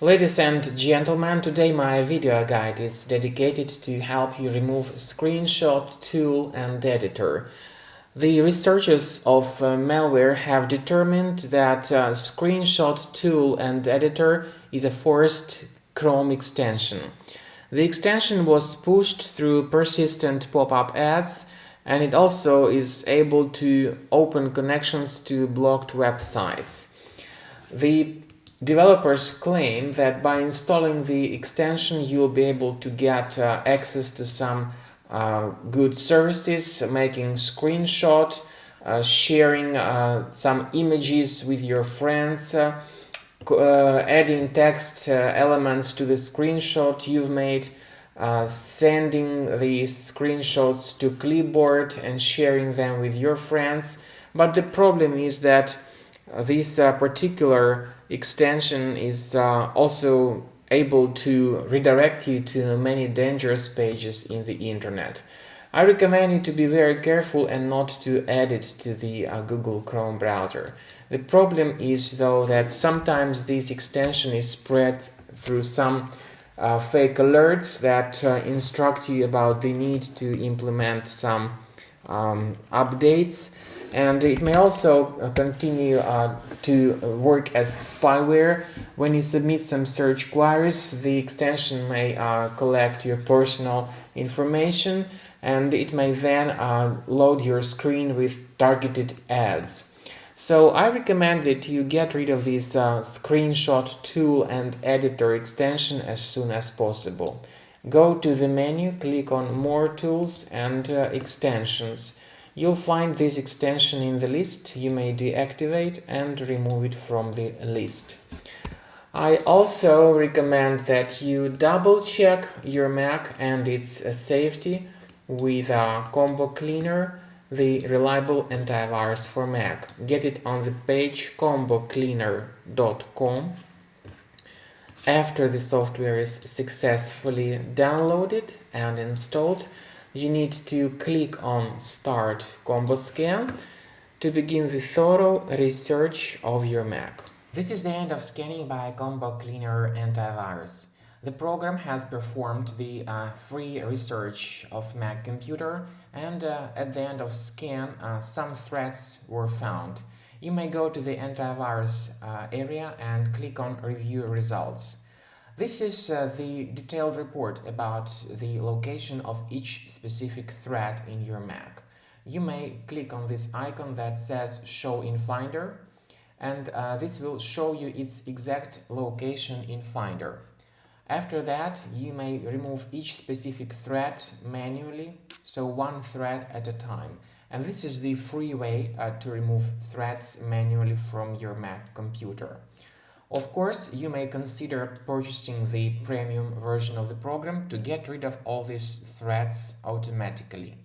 Ladies and gentlemen, today my video guide is dedicated to help you remove screenshot tool and editor. The researchers of malware have determined that screenshot tool and editor is a forced Chrome extension. The extension was pushed through persistent pop-up ads, and it also is able to open connections to blocked websites. The developers claim that by installing the extension you'll be able to get access to some good services, making screenshot, sharing some images with your friends, adding text elements to the screenshot you've made, sending the screenshots to clipboard and sharing them with your friends. But the problem is that this particular extension is also able to redirect you to many dangerous pages in the internet. I recommend you to be very careful and not to add it to the Google Chrome browser. The problem is though that sometimes this extension is spread through some fake alerts that instruct you about the need to implement some updates. And it may also continue to work as spyware. When you submit some search queries, the extension may collect your personal information, and it may then load your screen with targeted ads. So I recommend that you get rid of this screenshot tool and editor extension as soon as possible. Go to the menu, click on More Tools and Extensions. You'll find this extension in the list. You may deactivate and remove it from the list. I also recommend that you double check your Mac and its safety with Combo Cleaner, the reliable antivirus for Mac. Get it on the page combocleaner.com. After the software is successfully downloaded and installed, you need to click on Start Combo Scan to begin the thorough research of your Mac. This is the end of scanning by Combo Cleaner Antivirus. The program has performed the free research of Mac computer, and at the end of scan some threats were found. You may go to the antivirus area and click on Review Results. This is the detailed report about the location of each specific threat in your Mac. You may click on this icon that says Show in Finder, and this will show you its exact location in Finder. After that, you may remove each specific threat manually, so one threat at a time. And this is the free way to remove threats manually from your Mac computer. Of course, you may consider purchasing the premium version of the program to get rid of all these threats automatically.